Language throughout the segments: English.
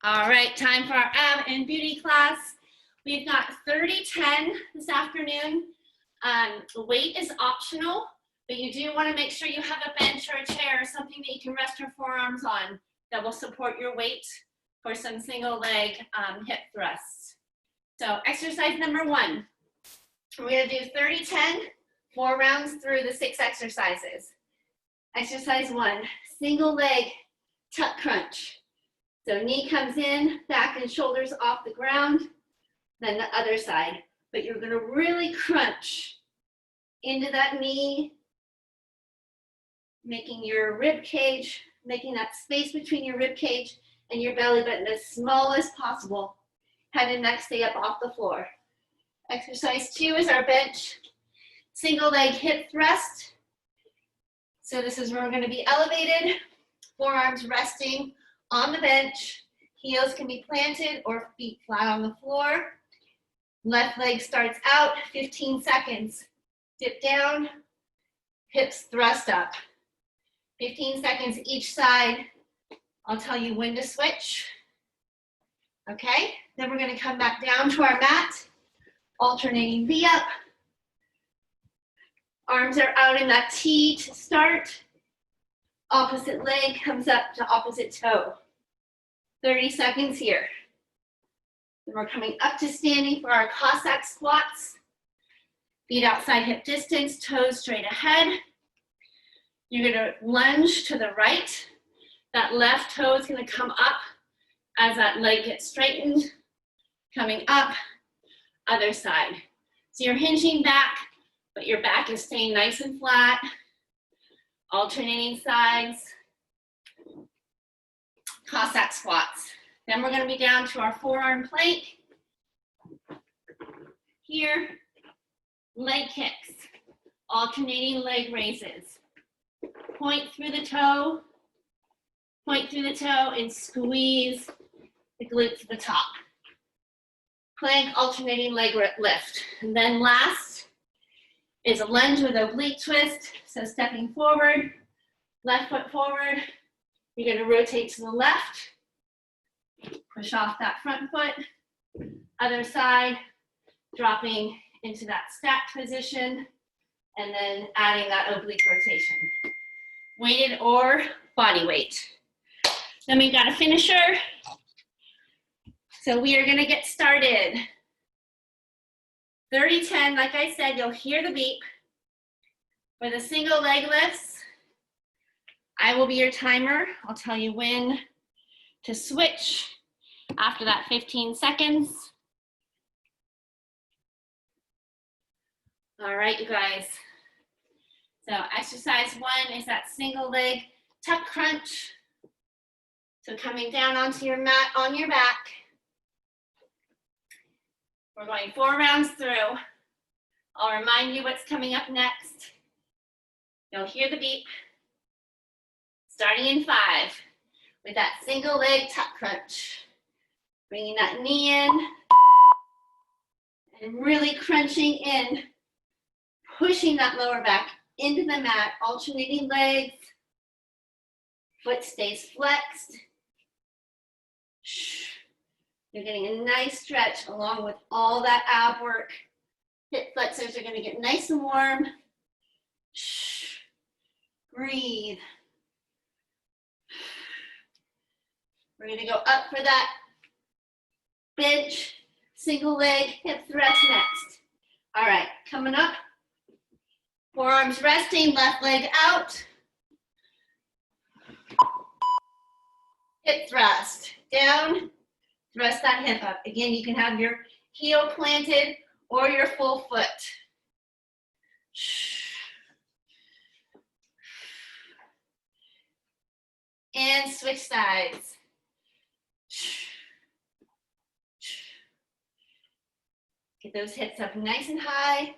All right, time for our ab and beauty class. We've got 30-10 this afternoon. Weight is optional, but you do want to make sure you have a bench or a chair or something that you can rest your forearms on that will support your weight for some single leg hip thrusts. So exercise number 1, we're going to do 30-10, 4 rounds through the 6 exercises. Exercise 1, single leg tuck crunch. So knee comes in, back and shoulders off the ground, then the other side. But you're gonna really crunch into that knee, making your rib cage, making that space between your rib cage and your belly button as small as possible. Head and neck stay up off the floor. Exercise 2 is our bench single leg hip thrust. So this is where we're gonna be elevated, forearms resting on the bench, heels can be planted or feet flat on the floor. Left leg starts out, 15 seconds. Dip down, hips thrust up. 15 seconds each side. I'll tell you when to switch. Okay, then we're gonna come back down to our mat, alternating V up. Arms are out in that T to start. Opposite leg comes up to opposite toe. 30 seconds here. Then we're coming up to standing for our Cossack squats. Feet outside hip distance, toes straight ahead. You're gonna lunge to the right. That left toe is gonna come up as that leg gets straightened. Coming up, other side. So you're hinging back, but your back is staying nice and flat. Alternating sides. Cossack squats. Then we're going to be down to our forearm plank. Here, leg kicks, alternating leg raises. Point through the toe, and squeeze the glute to the top. Plank, alternating leg lift. And then last is a lunge with oblique twist. So stepping forward, left foot forward. You're going to rotate to the left, push off that front foot, other side, dropping into that stacked position, and then adding that oblique rotation. Weighted or body weight. Then we've got a finisher. So we are going to get started. 30-10, like I said, you'll hear the beep. For the single leg lifts, I will be your timer. I'll tell you when to switch after that 15 seconds. All right, you guys. So exercise 1 is that single leg tuck crunch. So coming down onto your mat on your back. We're going 4 rounds through. I'll remind you what's coming up next. You'll hear the beep. Starting in 5 with that single leg tuck crunch. Bringing that knee in and really crunching in, pushing that lower back into the mat, alternating legs. Foot stays flexed. You're getting a nice stretch along with all that ab work. Hip flexors are going to get nice and warm. Breathe. We're going to go up for that bench, single leg, hip thrust next. All right, coming up. Forearms resting, left leg out. Hip thrust, down, thrust that hip up. Again, you can have your heel planted or your full foot. And switch sides. Get those hips up nice and high.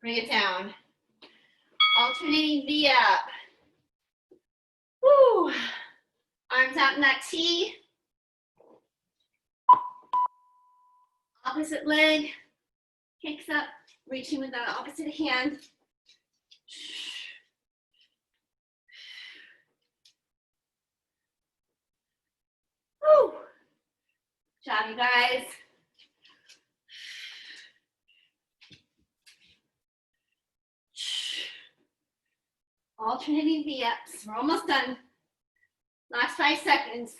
Bring it down. Alternating V up. Woo. Arms out in that T. Opposite leg. Kicks up. Reaching with that opposite hand. Job, you guys. Alternating V-ups. We're almost done. Last 5 seconds.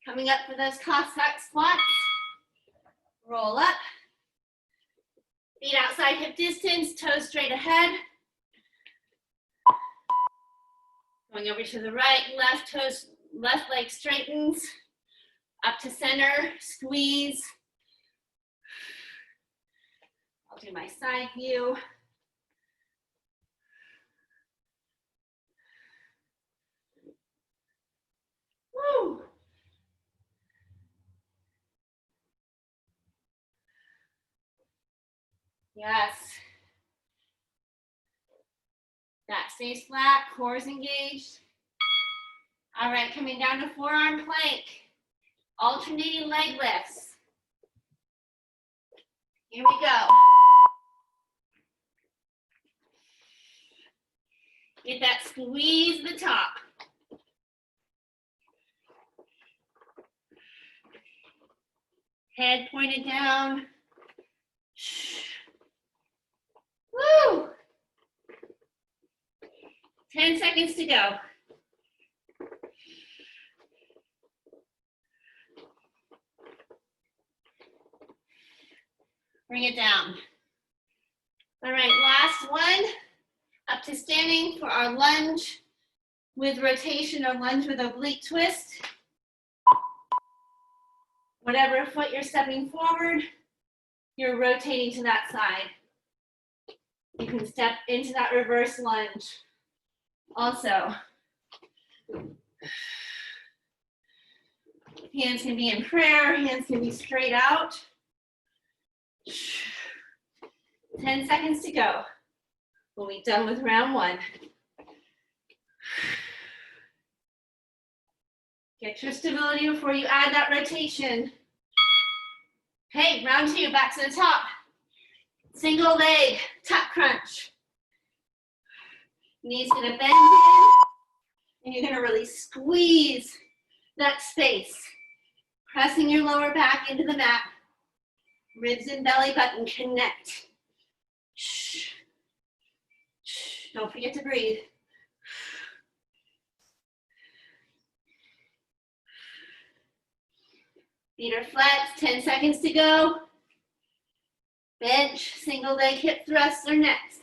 Coming up for those Cossack squats. Roll up. Feet outside hip distance, toes straight ahead. Going over to the right, left toes, left leg straightens. Up to center, squeeze. I'll do my side view. Woo! Yes. Back stays flat, core is engaged. All right, coming down to forearm plank. Alternating leg lifts. Here we go. Get that squeeze at the top. Head pointed down. Woo! 10 seconds to go. Bring it down. All right, last one. Up to standing for our lunge with rotation or lunge with oblique twist. Whatever foot you're stepping forward, you're rotating to that side. You can step into that reverse lunge. Also, hands can be in prayer, hands can be straight out. 10 seconds to go. We'll be done with round 1. Get your stability before you add that rotation. Okay, round 2, back to the top. Single leg, tuck crunch. Knees gonna bend in, and you're gonna really squeeze that space. Pressing your lower back into the mat. Ribs and belly button connect. Don't forget to breathe. Feet are flexed, 10 seconds to go. Bench, single leg hip thrusts are next.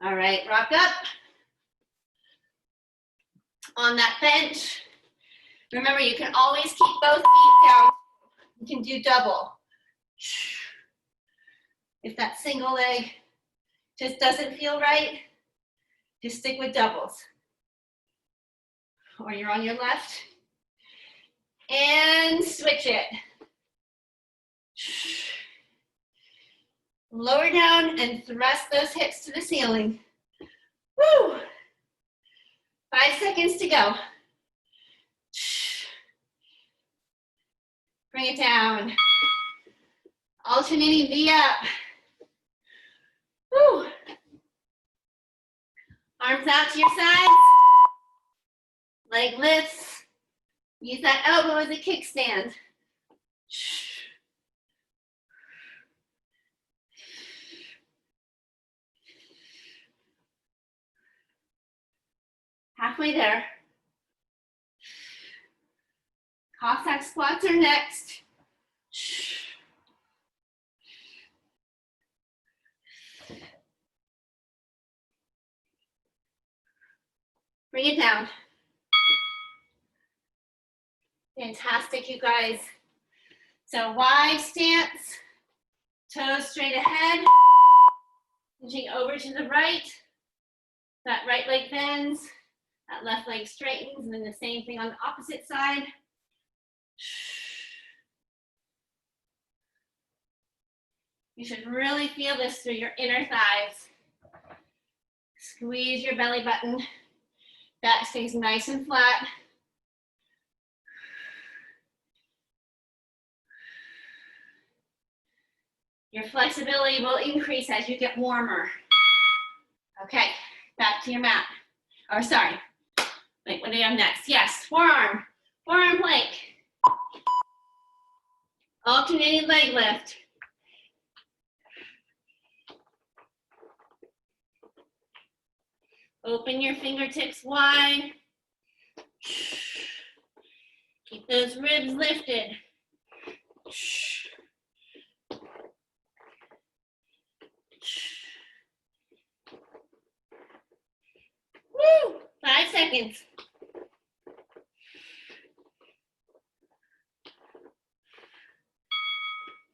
All right, rock up. On that bench, remember you can always keep both feet down. You can do double. If that single leg just doesn't feel right, just stick with doubles. Or you're on your left. And switch it. Lower down and thrust those hips to the ceiling. Woo! 5 seconds to go. Bring it down. Alternating V up. Woo! Arms out to your sides. Leg lifts. Use that elbow as a kickstand. Halfway there. Cossack squats are next. Bring it down. Fantastic, you guys. So wide stance, toes straight ahead, hinging over to the right. That right leg bends, that left leg straightens, and then the same thing on the opposite side. You should really feel this through your inner thighs. Squeeze your belly button. Back stays nice and flat. Your flexibility will increase as you get warmer. Okay, back to your mat. Or sorry, wait, what do we have next? Yes, forearm plank. Alternating leg lift. Open your fingertips wide. Keep those ribs lifted. Woo! 5 seconds.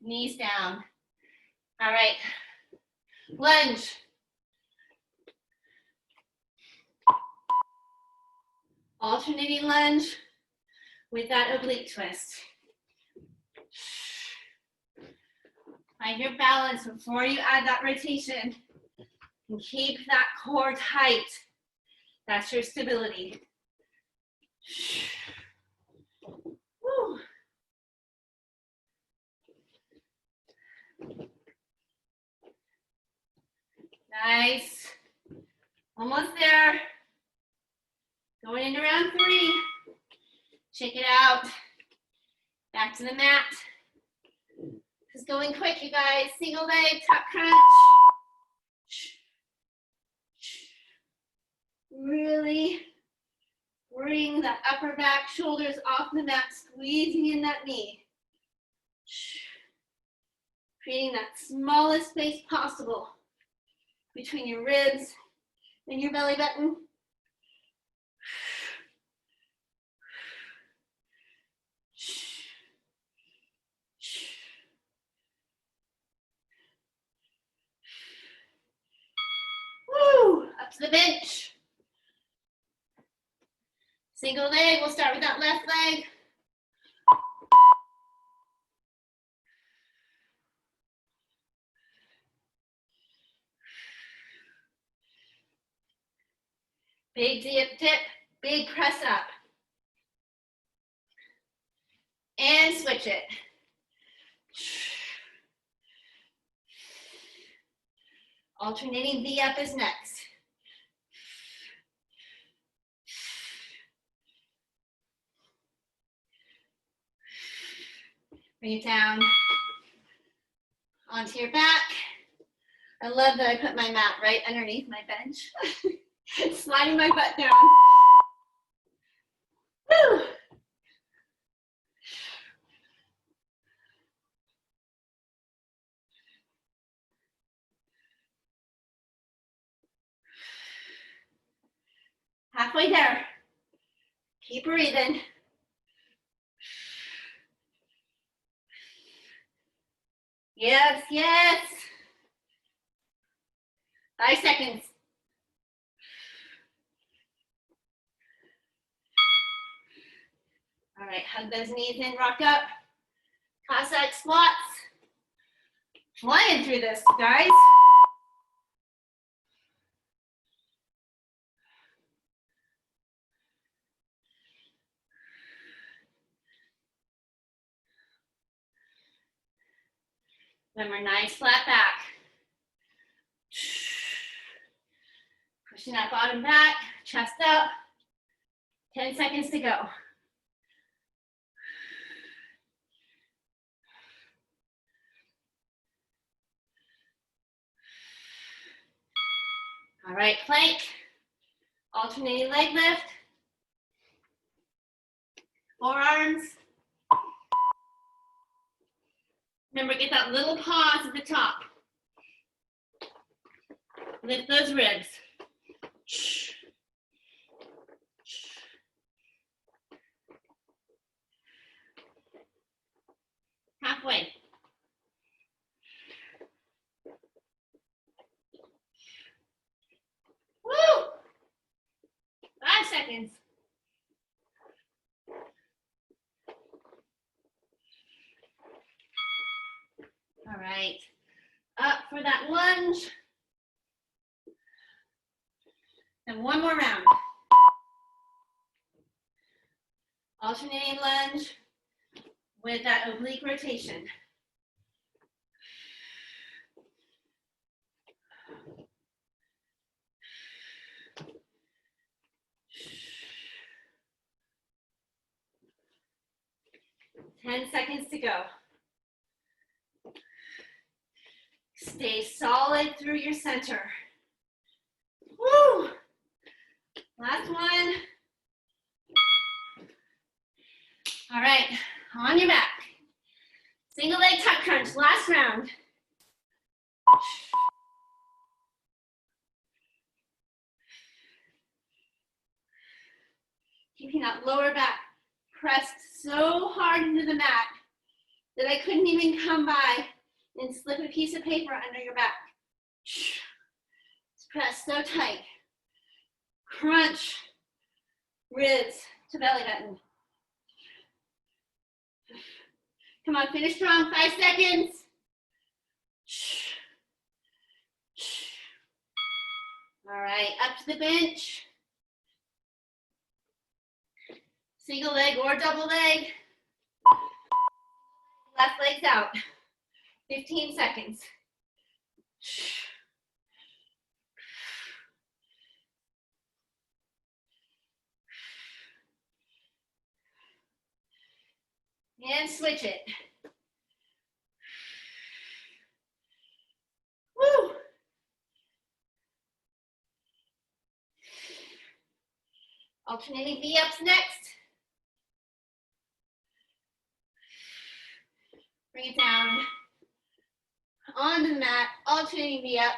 Knees down. All right. Lunge. Alternating lunge with that oblique twist. Find your balance before you add that rotation. And keep that core tight. That's your stability. Woo. Nice. Almost there. Going into round 3. Check it out. Back to the mat. This is going quick, you guys. Single leg, tuck crunch. Really bring the upper back, shoulders off the mat, squeezing in that knee. Creating that smallest space possible between your ribs and your belly button. Woo! Up to the bench. Single leg, we'll start with that left leg. Big dip, big press up. And switch it. Alternating V up is next. Bring it down onto your back. I love that I put my mat right underneath my bench. Sliding my butt down. Woo! Halfway there. Keep breathing. Yes, yes. 5 seconds. All right, hug those knees in, rock up. Cossack squats. Flying through this, guys. Remember, nice flat back. Pushing that bottom back, chest up. 10 seconds to go. All right, plank. Alternating leg lift. Forearms. Remember, get that little pause at the top. Lift those ribs. Halfway. Woo! 5 seconds. All right, up for that lunge. And one more round. Alternating lunge with that oblique rotation. 10 seconds to go. Stay solid through your center. Woo! Last one. All right, on your back. Single leg tuck crunch, last round. Keeping that lower back pressed so hard into the mat that I couldn't even come by and slip a piece of paper under your back. It's pressed so tight. Crunch ribs to belly button. Come on, finish strong, 5 seconds. All right, up to the bench. Single leg or double leg. Left leg's out. 15 seconds. And switch it. Woo! Alternating V-ups next. Bring it down onto the mat, alternating V-up.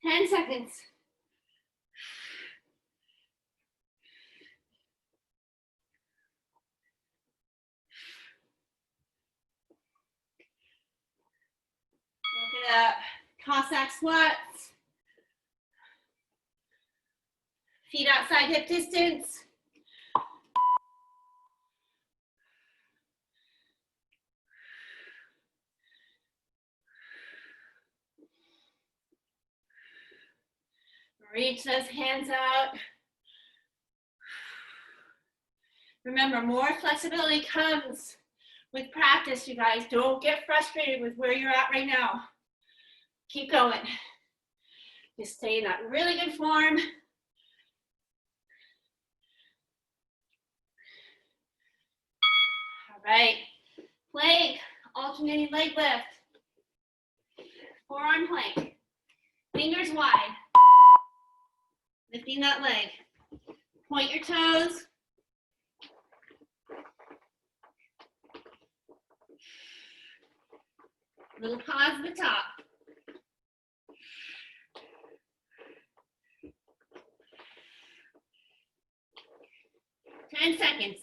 Ten seconds. Look it up. Cossack squats. Feet outside hip distance. Reach those hands out. Remember, more flexibility comes with practice, you guys. Don't get frustrated with where you're at right now. Keep going. Just stay in that really good form. All right, plank, alternating leg lift. Forearm plank, fingers wide. Lifting that leg. Point your toes. Little pause at the top. Ten seconds.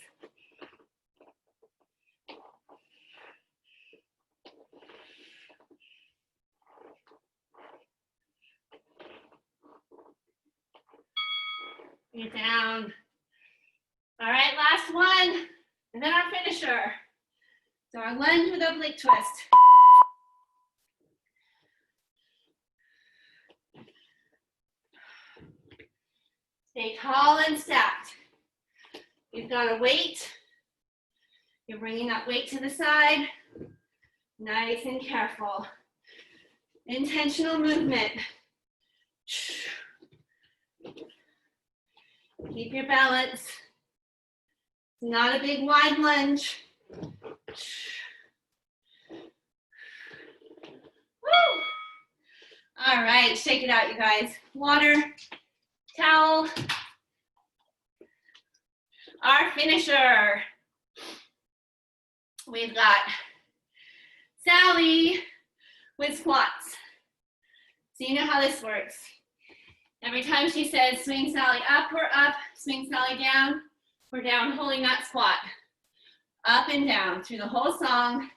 Bring it down. All right, last one. And then our finisher. So our lunge with oblique twist. Stay tall and stacked. You've got a weight. You're bringing that weight to the side. Nice and careful. Intentional movement. Keep your balance. It's not a big wide lunge. Woo! All right, shake it out, you guys. Water, towel. Our finisher. We've got Sally with squats. So you know how this works. Every time she says swing Sally up, we're up, swing Sally down, we're down, holding that squat. Up and down through the whole song.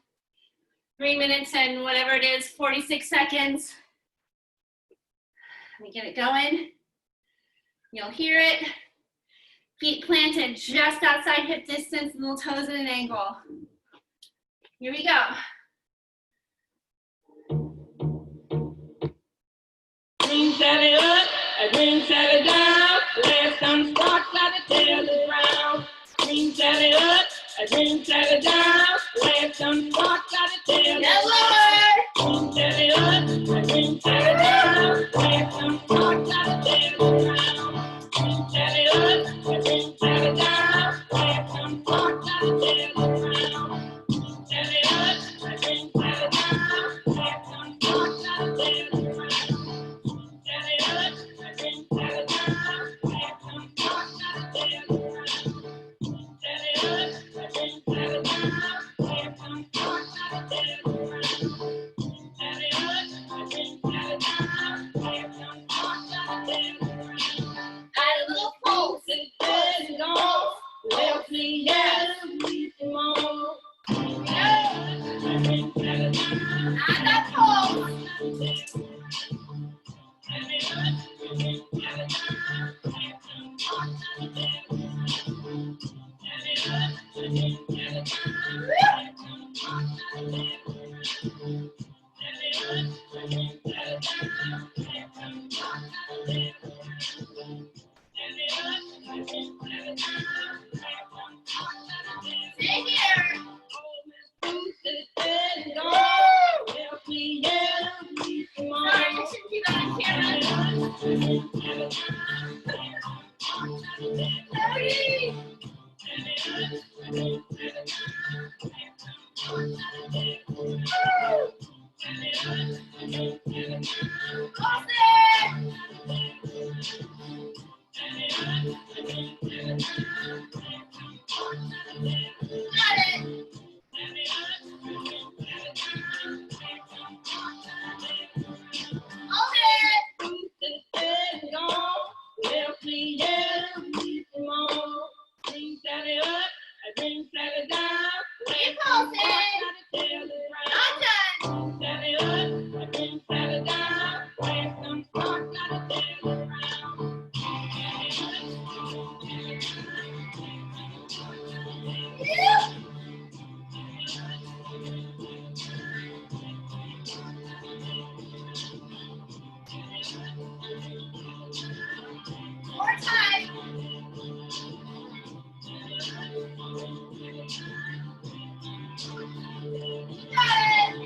3 minutes and whatever it is, 46 seconds. Let me get it going. You'll hear it. Feet planted just outside hip distance, little toes at an angle. Here we go. Green Sally up, a green Sally down. Left on spark, got the tail to the ground. Green Sally up, a green Sally down. Left on spark, got the tail to the ground. Green Sally up, a green Sally down. Left on spark, got the tail to the ground. Green Sally up, a green Sally down. Left on spark, got the tail to the ground. Sally up, a green Sally down. Left on spark, got the tail to the ground. Sally up, a green Sally down. Left on spark, got the tail to the ground. Sally up, a green Sally down. Left on spark, got the tail to the ground. Sally up, a green Sally down. Left on spark, got the tail to the ground. Add a little pulse, it says go. Left me, yes, we can move. A green Sally down. Add that pulse. Sally up, a green Sally down. Left on spark, got the tail to the ground. Sally up, a green Sally down. Left on spark, got the tail to the ground. Sally up, a green Sally down. Left on spark, got the tail to the ground. Sally up, a green Sally down. Left on spark, got the tail to the ground. Stay here. Oh, Miss Bruce is dead and gone. Left me, yeah, we can move. Sorry, I shouldn't keep on the camera. Sally up, a green Sally down. Left on spark, got the tail to the ground. Sally up, a green Sally down. Left on spark, got the tail to the ground. Sally up, a green Sally down. Close it. Sally up, a green Sally down. Left on spark, got the tail to the ground. Got it. Sally up, a green Sally down. Left on spark, got the tail to the ground. Hold it. Bruce is dead and gone. Left me, yeah, we can move. Green Sally up, a green Sally down. Left on spark, got the tail to the ground. Not done. Sally up, a green Sally down. Left on spark, got the tail to the ground. More time. Got it.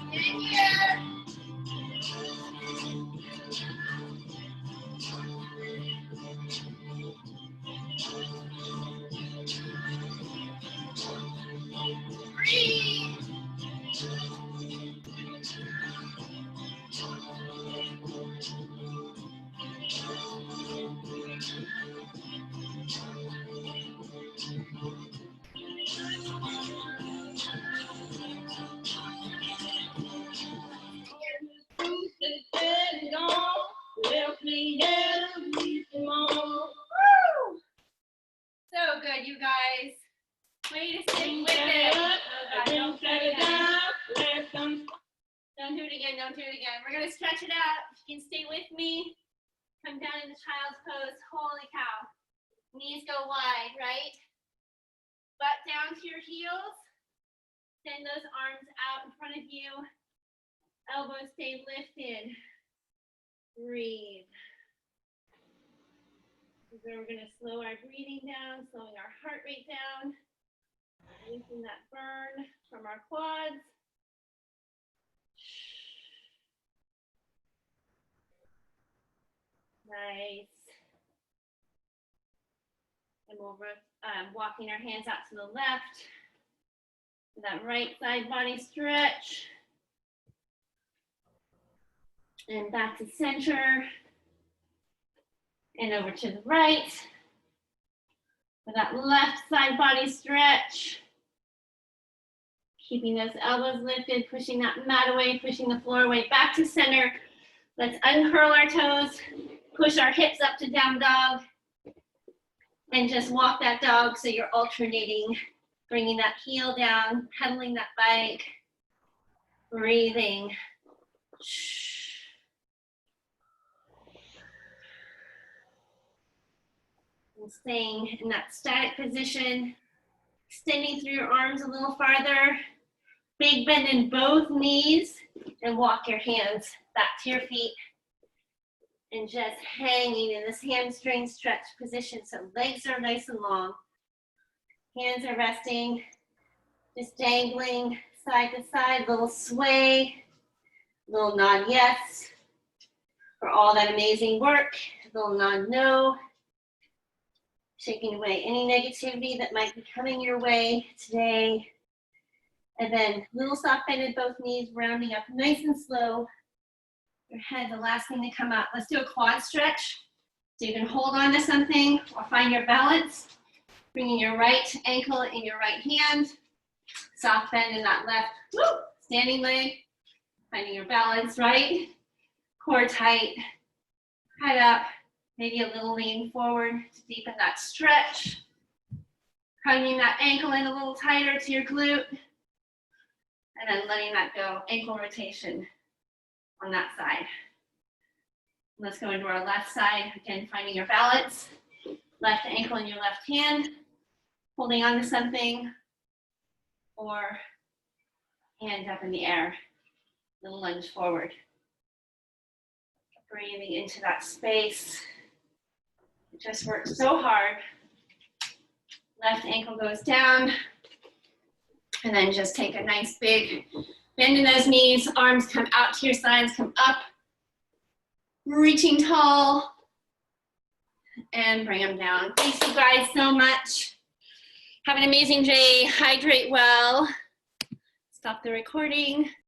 Stay here. Breathe. Bruce is dead and gone. Left me, yeah, we can move. Woo! So good, you guys. Way to stick with it. Oh, God, don't do it again. Don't do it again. Don't do it again. We're gonna stretch it out. If you can stay with me. Come down into child's pose. Holy cow. Knees go wide, right? Butt down to your heels. Send those arms out in front of you. Elbows stay lifted. Breathe. This is where we're gonna slow our breathing down, slowing our heart rate down. Releasing that burn from our quads. Nice. And we'll walking our hands out to the left. So that right side body stretch. And back to center. And over to the right. For that left side body stretch. Keeping those elbows lifted, pushing that mat away, pushing the floor away, back to center. Let's uncurl our toes, push our hips up to down dog, and just walk that dog so you're alternating, bringing that heel down, pedaling that bike, breathing. And staying in that static position, extending through your arms a little farther. Big bend in both knees and walk your hands back to your feet and just hanging in this hamstring stretch position. So legs are nice and long. Hands are resting, just dangling side to side, little sway, little nod yes for all that amazing work, little nod no. Shaking away any negativity that might be coming your way today. And then little soft bend in both knees, rounding up nice and slow. Your head, the last thing to come up. Let's do a quad stretch. So you can hold on to something or find your balance. Bringing your right ankle in your right hand. Soft bend in that left standing leg. Finding your balance, right? Core tight. Head up. Maybe a little lean forward to deepen that stretch. Hugging that ankle in a little tighter to your glute. And then letting that go. Ankle rotation on that side. Let's go into our left side. Again, finding your balance. Left ankle in your left hand. Holding on to something. Or hand up in the air. Little lunge forward. Breathing into that space. It just works so hard. Left ankle goes down. And then just take a nice big bend in those knees. Arms come out to your sides, come up. Reaching tall. And bring them down. Thanks you guys so much. Have an amazing day. Hydrate well. Stop the recording.